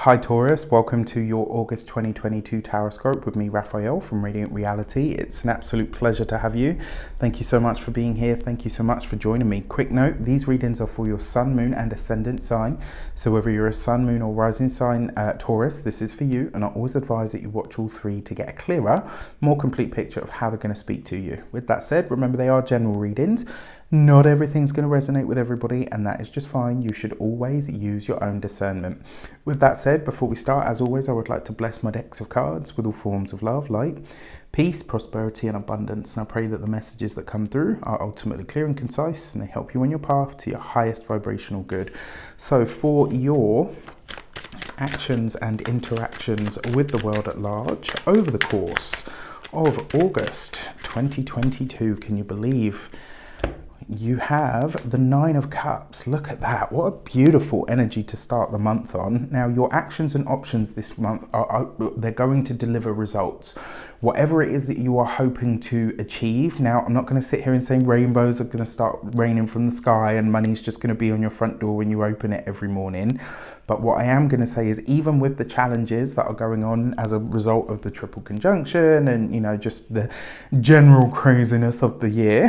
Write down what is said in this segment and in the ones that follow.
Hi Taurus, welcome to your August 2022 Taroscope with me, Raphael from Reydiant Reality. It's an absolute pleasure to have you. Thank you so much for being here. Thank you so much for joining me. Quick note, these readings are for your sun, moon and ascendant sign. So whether you're a sun, moon or rising sign Taurus, this is for you. And I always advise that you watch all three to get a clearer, more complete picture of how they're going to speak to you. With that said, remember they are general readings. Not everything's going to resonate with everybody, and that is just fine. You should always use your own discernment. With that said, before we start, as always, I would like to bless my decks of cards with all forms of love, light, peace, prosperity, and abundance. And I pray that the messages that come through are ultimately clear and concise, and they help you on your path to your highest vibrational good. So for your actions and interactions with the world at large over the course of August 2022, can you believe you have the Nine of Cups? Look at that. What a beautiful energy to start the month on. Now, your actions and options this month they're going to deliver results. Whatever it is that you are hoping to achieve. Now, I'm not going to sit here and say rainbows are going to start raining from the sky and money's just going to be on your front door when you open it every morning. But what I am going to say is, even with the challenges that are going on as a result of the triple conjunction and, you know, just the general craziness of the year,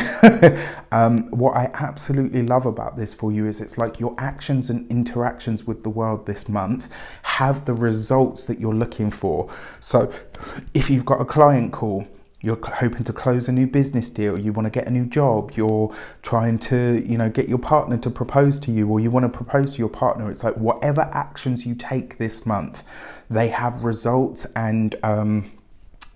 what I absolutely love about this for you is it's like your actions and interactions with the world this month have the results that you're looking for. So if you've got a client call, you're hoping to close a new business deal, you want to get a new job, you're trying to, you know, get your partner to propose to you, or you want to propose to your partner, it's like whatever actions you take this month, they have results and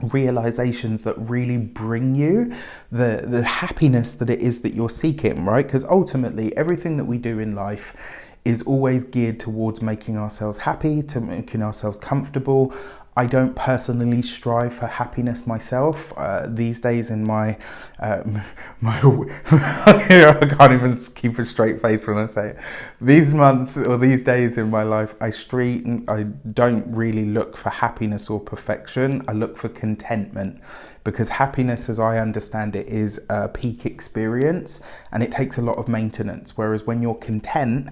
realizations that really bring you the happiness that it is that you're seeking, right? Because ultimately everything that we do in life is always geared towards making ourselves happy, to making ourselves comfortable. I don't personally strive for happiness myself. These days in my I can't even keep a straight face when I say it. These months or these days in my life, I don't really look for happiness or perfection. I look for contentment, because happiness, as I understand it, is a peak experience and it takes a lot of maintenance. Whereas when you're content,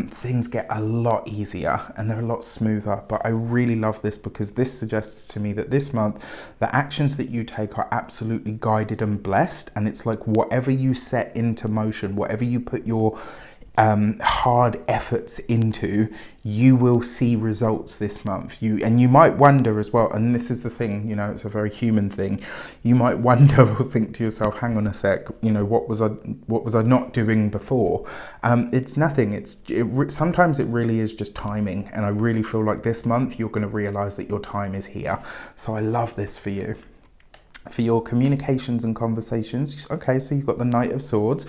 things get a lot easier and they're a lot smoother. But I really love this because this suggests to me that this month, the actions that you take are absolutely guided and blessed. And it's like whatever you set into motion, whatever you put your hard efforts into, you will see results this month. You might wonder as well, and this is the thing, you know, it's a very human thing. You might wonder or think to yourself, hang on a sec, you know, what was I not doing before? It's nothing. Sometimes it really is just timing, and I really feel like this month you're going to realize that your time is here. So I love this for you. For your communications and conversations, okay, so you've got the Knight of Swords.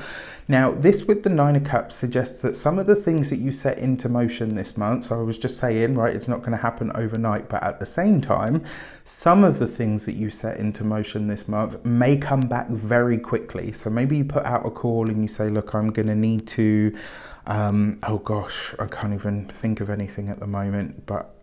Now, this with the Nine of Cups suggests that some of the things that you set into motion this month, so I was just saying, right, it's not going to happen overnight, but at the same time, some of the things that you set into motion this month may come back very quickly. So maybe you put out a call and you say, look, I'm going to need to, oh gosh, I can't even think of anything at the moment, but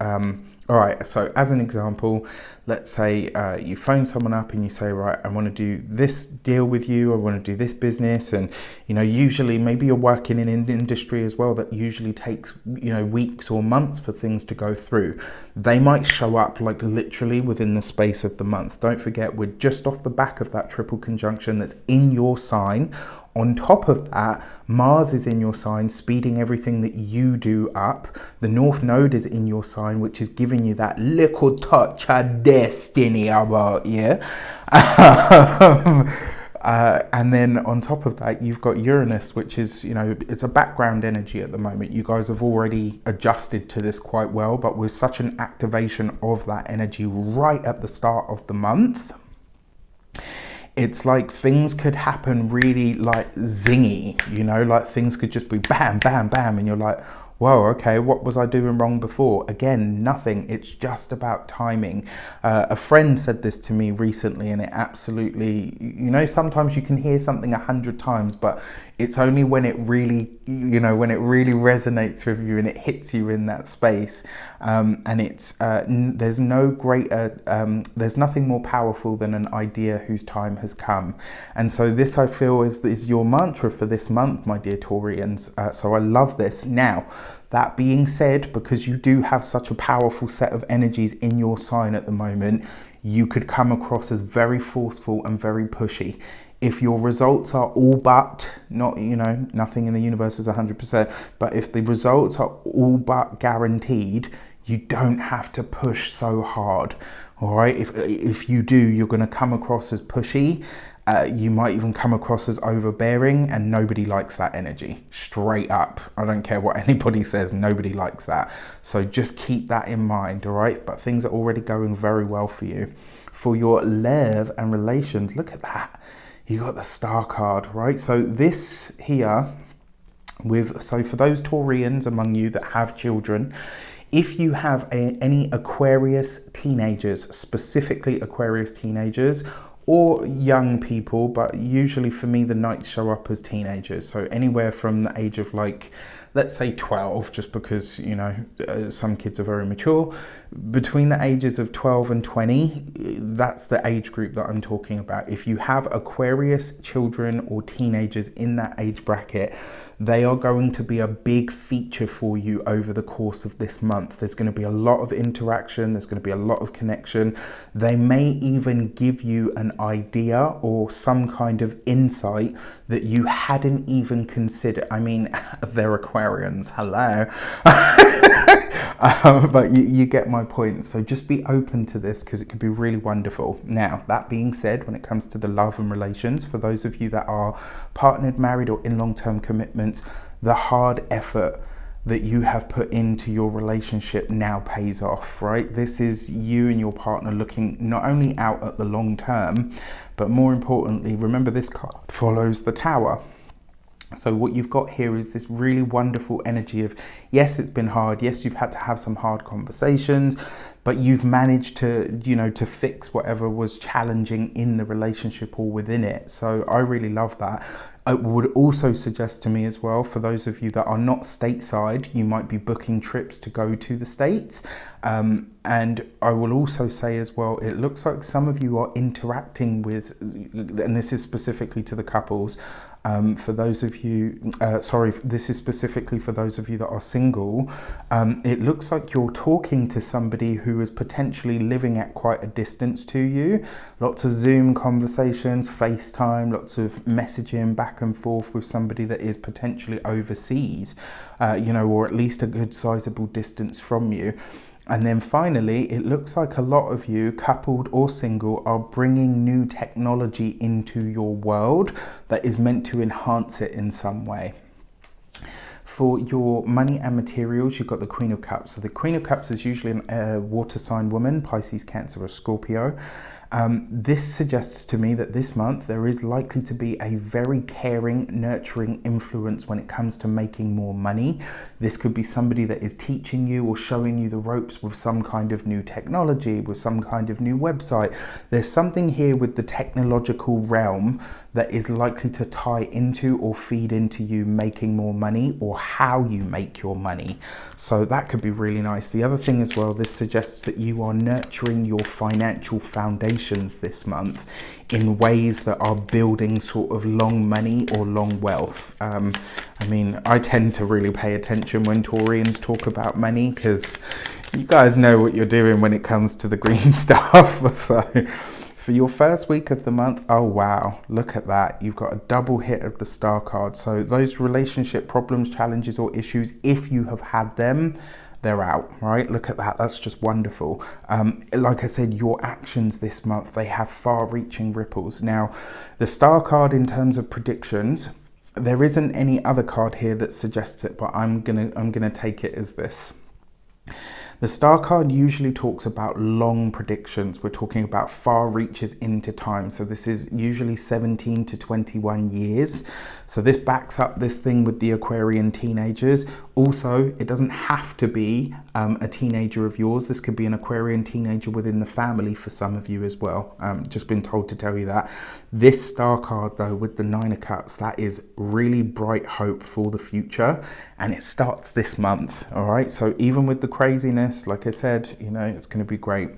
all right, so as an example, let's say you phone someone up and you say, right, I want to do this deal with you, I want to do this business. And, you know, usually maybe you're working in an industry as well that usually takes, you know, weeks or months for things to go through. They might show up like literally within the space of the month. Don't forget, we're just off the back of that triple conjunction that's in your sign. On top of that, Mars is in your sign, speeding everything that you do up. The North Node is in your sign, which is giving you that little touch of destiny about you. And then on top of that, you've got Uranus, which is, you know, it's a background energy at the moment. You guys have already adjusted to this quite well, but with such an activation of that energy right at the start of the month, it's like things could happen really like zingy, you know, like things could just be bam, bam, bam. And you're like, whoa, okay, what was I doing wrong before? Again, nothing. It's just about timing. A friend said this to me recently, and it absolutely, you know, sometimes you can hear something 100 times, but it's only when it really, you know, when it really resonates with you and it hits you in that space. And it's, there's no greater, there's nothing more powerful than an idea whose time has come. And so this, I feel, is your mantra for this month, my dear Taurians. So I love this. Now, That being said, because you do have such a powerful set of energies in your sign at the moment, you could come across as very forceful and very pushy. If your results are all but, not, you know, nothing in the universe is 100%, but if the results are all but guaranteed, you don't have to push so hard, all right? If you do, you're going to come across as pushy. You might even come across as overbearing, and nobody likes that energy. Straight up. I don't care what anybody says, nobody likes that. So just keep that in mind, all right? But things are already going very well for you. For your love and relations, look at that. You got the Star card, right? So this here, so for those Taurians among you that have children, if you have any Aquarius teenagers, specifically Aquarius teenagers, or young people, but usually for me the Knights show up as teenagers, so anywhere from the age of, like, let's say 12, just because, you know, some kids are very mature. Between the ages of 12 and 20, that's the age group that I'm talking about. If you have Aquarius children or teenagers in that age bracket, they are going to be a big feature for you over the course of this month. There's going to be a lot of interaction. There's going to be a lot of connection. They may even give you an idea or some kind of insight that you hadn't even considered. I mean, they're Aquarians, hello. But you get my point. So just be open to this, because it could be really wonderful. Now, that being said, when it comes to the love and relations, for those of you that are partnered, married, or in long-term commitments, the hard effort that you have put into your relationship now pays off, right? This is you and your partner looking not only out at the long term, but more importantly, remember this card follows the Tower. So what you've got here is this really wonderful energy of, yes, it's been hard. Yes, you've had to have some hard conversations, but you've managed to, you know, to fix whatever was challenging in the relationship or within it. So I really love that. It would also suggest to me as well, for those of you that are not stateside, you might be booking trips to go to the States. And I will also say as well, it looks like some of you are interacting with, and this is specifically to the couples, for those of you, this is specifically for those of you that are single. It looks like you're talking to somebody who is potentially living at quite a distance to you. Lots of Zoom conversations, FaceTime, lots of messaging back and forth with somebody that is potentially overseas, you know, or at least a good sizable distance from you. And then finally, it looks like a lot of you, coupled or single, are bringing new technology into your world that is meant to enhance it in some way. For your money and materials, you've got the Queen of Cups. So the Queen of Cups is usually a water sign woman, Pisces, Cancer, or Scorpio. This suggests to me that this month there is likely to be a very caring, nurturing influence when it comes to making more money. This could be somebody that is teaching you or showing you the ropes with some kind of new technology, with some kind of new website. There's something here with the technological realm that is likely to tie into or feed into you making more money, or how you make your money. So that could be really nice. The other thing as well, this suggests that you are nurturing your financial foundations this month in ways that are building sort of long money or long wealth. I mean, I tend to really pay attention when Taurians talk about money, because you guys know what you're doing when it comes to the green stuff. So for your first week of the month, oh wow, look at that. You've got a double hit of the Star card. So those relationship problems, challenges, or issues, if you have had them, they're out, right? Look at that. That's just wonderful. Like I said, your actions this month, they have far-reaching ripples. Now, the Star card in terms of predictions, there isn't any other card here that suggests it, but I'm gonna take it as this. The Star card usually talks about long predictions. We're talking about far reaches into time. So this is usually 17 to 21 years. So this backs up this thing with the Aquarian teenagers. Also, it doesn't have to be a teenager of yours. This could be an Aquarian teenager within the family for some of you as well. Just been told to tell you that. This Star card though, with the Nine of Cups, that is really bright hope for the future. And it starts this month, all right? So even with the craziness, like I said, you know, it's going to be great.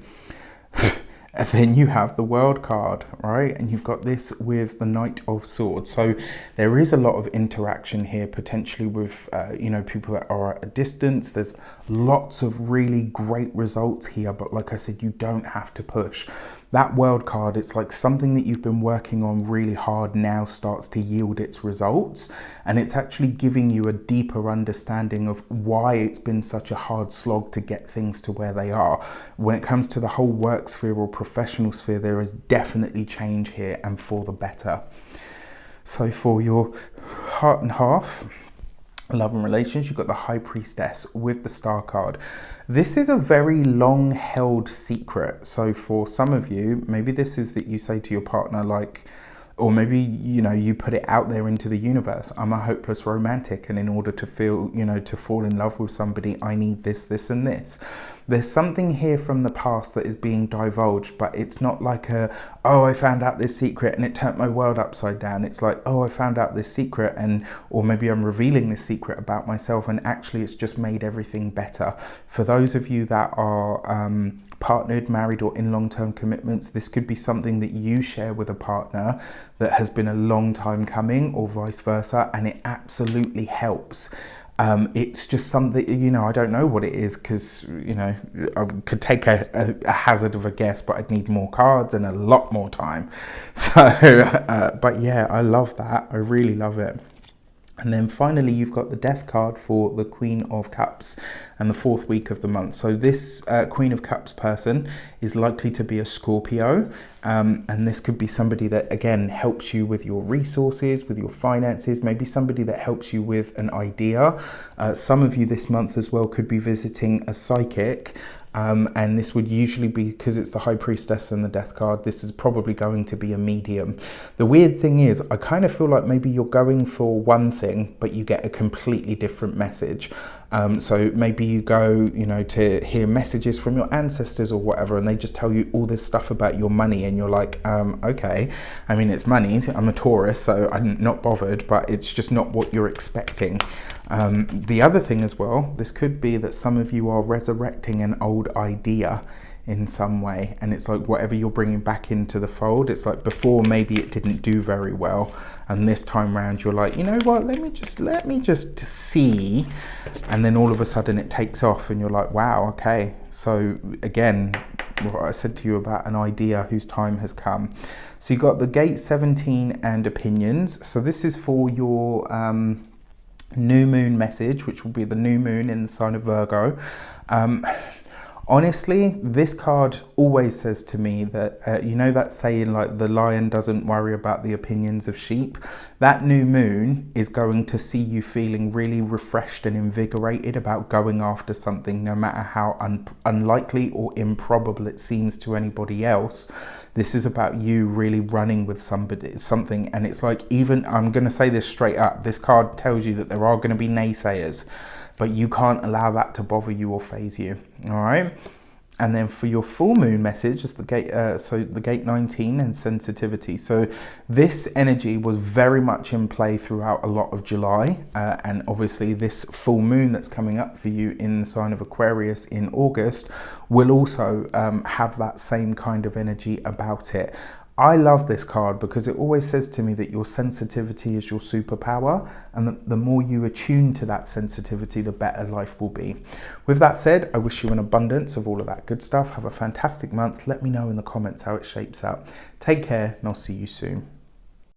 And then you have the World card, right? And you've got this with the Knight of Swords. So there is a lot of interaction here, potentially with, you know, people that are at a distance. There's lots of really great results here. But like I said, you don't have to push. That World card, it's like something that you've been working on really hard now starts to yield its results. And it's actually giving you a deeper understanding of why it's been such a hard slog to get things to where they are. When it comes to the whole work sphere or professional sphere, there is definitely change here, and for the better. So for your heart and half, love and relations, you've got the High Priestess with the Star card. This is a very long held secret. So for some of you, maybe this is that you say to your partner, like, or maybe, you know, you put it out there into the universe. I'm a hopeless romantic, and in order to feel, you know, to fall in love with somebody, I need this, this, and this. There's something here from the past that is being divulged, but it's not like a, oh, I found out this secret and it turned my world upside down. It's like, oh, I found out this secret, and, or maybe I'm revealing this secret about myself, and actually it's just made everything better. For those of you that are partnered, married, or in long-term commitments, this could be something that you share with a partner that has been a long time coming, or vice versa, and it absolutely helps. It's just something, you know, I don't know what it is, because, you know, I could take a hazard of a guess, but I'd need more cards and a lot more time. So, but yeah, I love that. I really love it. And then finally, you've got the Death card for the Queen of Cups and the 4th week of the month. So this Queen of Cups person is likely to be a Scorpio. And this could be somebody that, again, helps you with your resources, with your finances, maybe somebody that helps you with an idea. Some of you this month as well could be visiting a psychic. And this would usually be, because it's the High Priestess and the Death card, this is probably going to be a medium. The weird thing is, I kind of feel like maybe you're going for one thing, but you get a completely different message. So maybe you go, you know, to hear messages from your ancestors or whatever, and they just tell you all this stuff about your money, and you're like, okay, I mean, it's money, I'm a Taurus, so I'm not bothered, but it's just not what you're expecting. The other thing as well, this could be that some of you are resurrecting an old idea in some way, and it's like whatever you're bringing back into the fold, it's like before maybe it didn't do very well, and this time round you're like, you know what, let me just see, and then all of a sudden it takes off, and you're like, wow, okay. So again, what I said to you about an idea whose time has come. So you got the Gate 17 and Opinions. So this is for your new moon message, which will be the new moon in the sign of Virgo. Honestly, this card always says to me that, you know that saying, like, the lion doesn't worry about the opinions of sheep? That new moon is going to see you feeling really refreshed and invigorated about going after something, no matter how unlikely or improbable it seems to anybody else. This is about you really running with something, and it's like, even, I'm going to say this straight up, this card tells you that there are going to be naysayers, but you can't allow that to bother you or phase you. All right. And then for your full moon message is the gate, so the Gate 19 and Sensitivity. So this energy was very much in play throughout a lot of July, and obviously this full moon that's coming up for you in the sign of Aquarius in August will also have that same kind of energy about it. I love this card because it always says to me that your sensitivity is your superpower, and the more you attune to that sensitivity, the better life will be. With that said, I wish you an abundance of all of that good stuff. Have a fantastic month. Let me know in the comments how it shapes out. Take care, and I'll see you soon.